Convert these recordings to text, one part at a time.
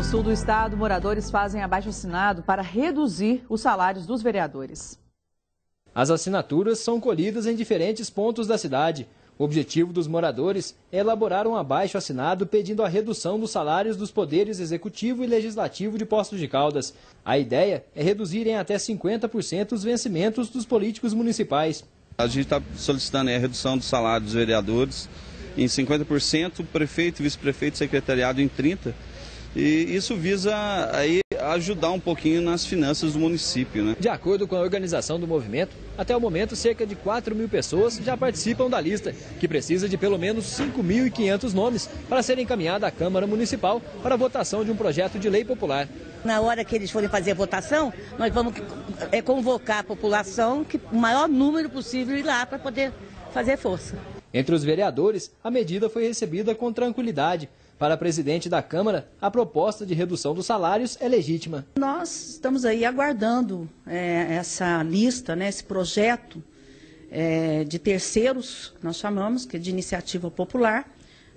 No sul do estado, moradores fazem abaixo-assinado para reduzir os salários dos vereadores. As assinaturas são colhidas em diferentes pontos da cidade. O objetivo dos moradores é elaborar um abaixo-assinado pedindo a redução dos salários dos poderes executivo e legislativo de Poços de Caldas. A ideia é reduzir em até 50% os vencimentos dos políticos municipais. A gente está solicitando a redução do salário dos vereadores em 50%, prefeito, vice-prefeito, secretariado em 30%. E isso visa aí ajudar um pouquinho nas finanças do município, né? De acordo com a organização do movimento, até o momento cerca de 4.000 pessoas já participam da lista, que precisa de pelo menos 5.500 nomes para ser encaminhada à Câmara Municipal para a votação de um projeto de lei popular. Na hora que eles forem fazer a votação, nós vamos convocar a população, que o maior número possível ir lá para poder fazer força. Entre os vereadores, a medida foi recebida com tranquilidade. Para a presidente da Câmara, a proposta de redução dos salários é legítima. Nós estamos aí aguardando essa lista, né, esse projeto de terceiros, nós chamamos, que é de iniciativa popular,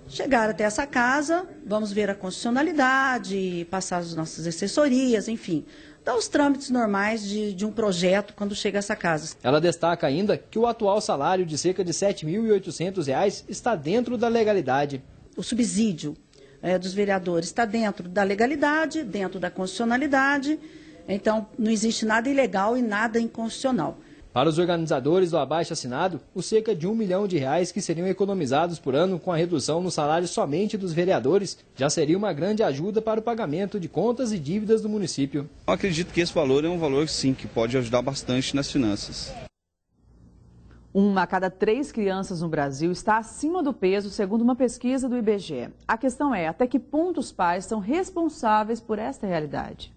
chegar até essa casa, vamos ver a constitucionalidade, passar as nossas assessorias, enfim, dar os trâmites normais de um projeto quando chega a essa casa. Ela destaca ainda que o atual salário de cerca de R$ 7.800 está dentro da legalidade. O subsídio dos vereadores está dentro da legalidade, dentro da constitucionalidade, então não existe nada ilegal e nada inconstitucional. Para os organizadores do abaixo-assinado, os cerca de R$ 1 milhão que seriam economizados por ano com a redução no salário somente dos vereadores já seria uma grande ajuda para o pagamento de contas e dívidas do município. Eu acredito que esse valor é um valor, sim, que pode ajudar bastante nas finanças. 1 a cada 3 crianças no Brasil está acima do peso, segundo uma pesquisa do IBGE. A questão é, até que ponto os pais são responsáveis por esta realidade?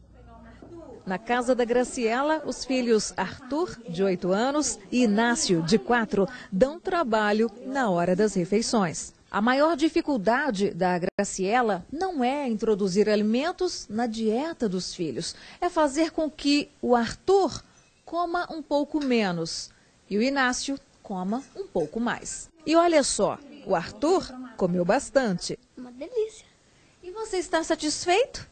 Na casa da Graciela, os filhos Arthur, de 8 anos, e Inácio, de 4, dão trabalho na hora das refeições. A maior dificuldade da Graciela não é introduzir alimentos na dieta dos filhos. É fazer com que o Arthur coma um pouco menos e o Inácio coma um pouco mais. E olha só, o Arthur comeu bastante. Uma delícia. E você está satisfeito?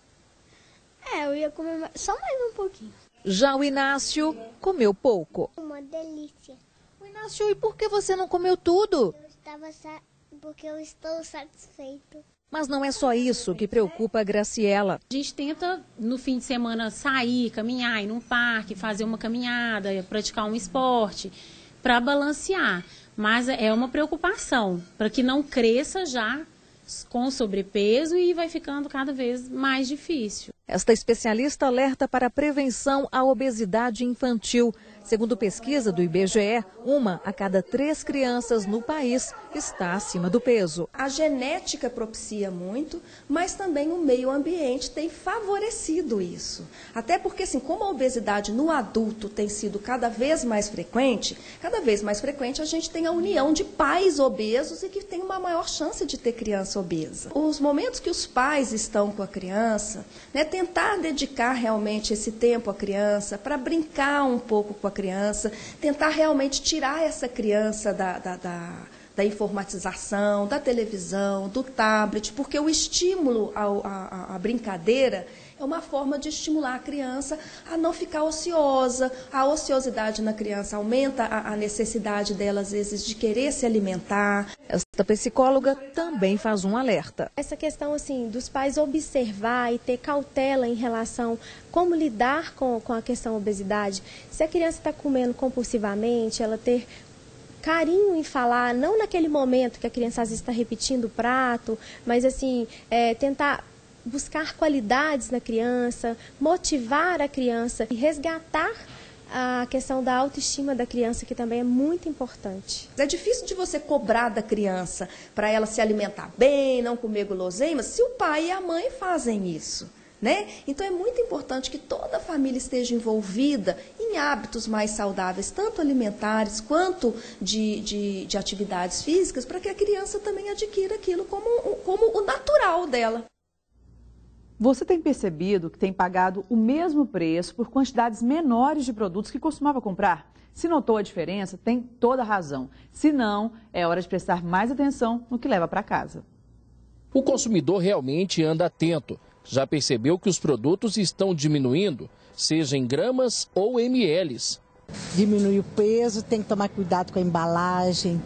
Eu ia comer só mais um pouquinho. Já o Inácio comeu pouco. Uma delícia. O Inácio, e por que você não comeu tudo? Porque eu estou satisfeito. Mas não é só isso que preocupa a Graciela. A gente tenta, no fim de semana, sair, caminhar, ir num parque, fazer uma caminhada, praticar um esporte, para balancear. Mas é uma preocupação, para que não cresça já com sobrepeso e vai ficando cada vez mais difícil. Esta especialista alerta para a prevenção à obesidade infantil. Segundo pesquisa do IBGE, 1 a cada 3 crianças no país está acima do peso. A genética propicia muito, mas também o meio ambiente tem favorecido isso. Até porque, assim, como a obesidade no adulto tem sido cada vez mais frequente a gente tem a união de pais obesos e que tem uma maior chance de ter criança obesa. Os momentos que os pais estão com a criança, né, tentar dedicar realmente esse tempo à criança, para brincar um pouco com a criança, tentar realmente tirar essa criança da informatização, da televisão, do tablet, porque o estímulo à brincadeira é uma forma de estimular a criança a não ficar ociosa. A ociosidade na criança aumenta a necessidade dela, às vezes, de querer se alimentar. Esta psicóloga também faz um alerta. Essa questão, assim, dos pais observar e ter cautela em relação como lidar com a questão da obesidade. Se a criança está comendo compulsivamente, ela ter carinho em falar, não naquele momento que a criança às vezes está repetindo o prato, mas assim, tentar buscar qualidades na criança, motivar a criança e resgatar a questão da autoestima da criança, que também é muito importante. É difícil de você cobrar da criança para ela se alimentar bem, não comer guloseimas, se o pai e a mãe fazem isso, né? Então é muito importante que toda a família esteja envolvida em hábitos mais saudáveis, tanto alimentares quanto de atividades físicas, para que a criança também adquira aquilo como o natural dela. Você tem percebido que tem pagado o mesmo preço por quantidades menores de produtos que costumava comprar? Se notou a diferença, tem toda a razão. Se não, é hora de prestar mais atenção no que leva para casa. O consumidor realmente anda atento. já percebeu que os produtos estão diminuindo, seja em gramas ou ml. Diminui o peso, tem que tomar cuidado com a embalagem,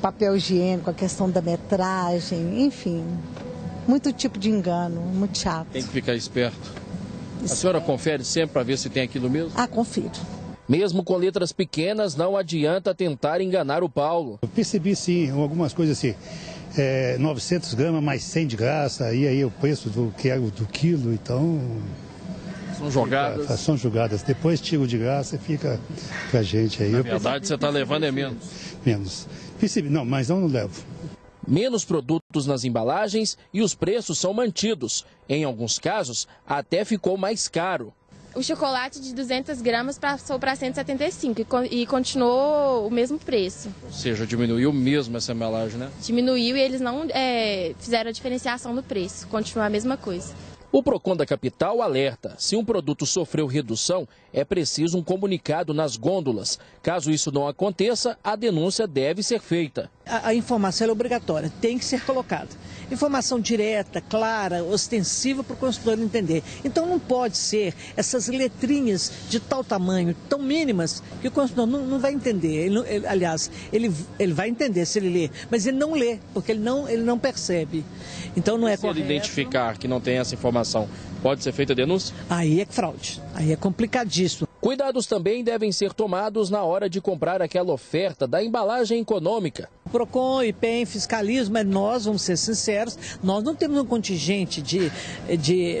papel higiênico, a questão da metragem, enfim, muito tipo de engano, muito chato. Tem que ficar esperto. A senhora confere sempre para ver se tem aquilo mesmo? Ah, confiro. Mesmo com letras pequenas, não adianta tentar enganar o Paulo. Eu percebi sim, algumas coisas assim, 900 gramas mais 100 de graça, e aí o preço do quilo, então... São jogadas? São jogadas. Depois tiro de graça e fica pra gente aí. Na verdade, você está levando menos. Menos. Percebi, não, mas não levo. Menos produtos nas embalagens e os preços são mantidos. Em alguns casos, até ficou mais caro. O chocolate de 200 gramas passou para 175 e continuou o mesmo preço. Ou seja, diminuiu mesmo essa embalagem, né? Diminuiu e eles não fizeram a diferenciação do preço, continua a mesma coisa. O Procon da capital alerta, se um produto sofreu redução, é preciso um comunicado nas gôndolas. Caso isso não aconteça, a denúncia deve ser feita. A informação é obrigatória, tem que ser colocada. Informação direta, clara, ostensiva para o consumidor entender. Então não pode ser essas letrinhas de tal tamanho, tão mínimas, que o consumidor não vai entender. Ele vai entender se ele lê, mas ele não lê, porque ele não percebe. Então não é correto. Se ele identificar que não tem essa informação, pode ser feita a denúncia? Aí é fraude, aí é complicadíssimo. Cuidados também devem ser tomados na hora de comprar aquela oferta da embalagem econômica. O Procon, IPEM, fiscalismo, mas nós, vamos ser sinceros, nós não temos um contingente de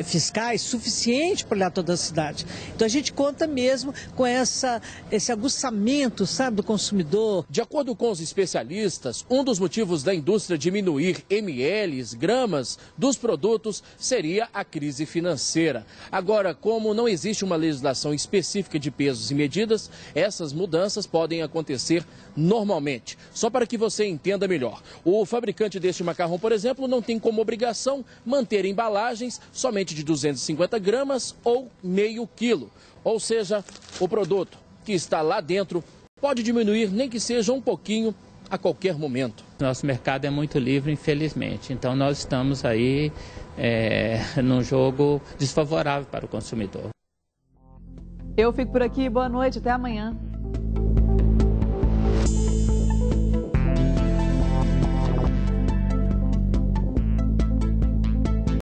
fiscais suficiente para olhar toda a cidade. Então a gente conta mesmo com esse aguçamento, sabe, do consumidor. De acordo com os especialistas, um dos motivos da indústria diminuir ml, gramas dos produtos seria a crise financeira. Agora, como não existe uma legislação específica de pesos e medidas, essas mudanças podem acontecer normalmente. Só para que você entenda melhor, o fabricante deste macarrão, por exemplo, não tem como obrigação manter embalagens somente de 250 gramas ou meio quilo. Ou seja, o produto que está lá dentro pode diminuir nem que seja um pouquinho a qualquer momento. Nosso mercado é muito livre, infelizmente. Então nós estamos aí num jogo desfavorável para o consumidor. Eu fico por aqui, boa noite, até amanhã.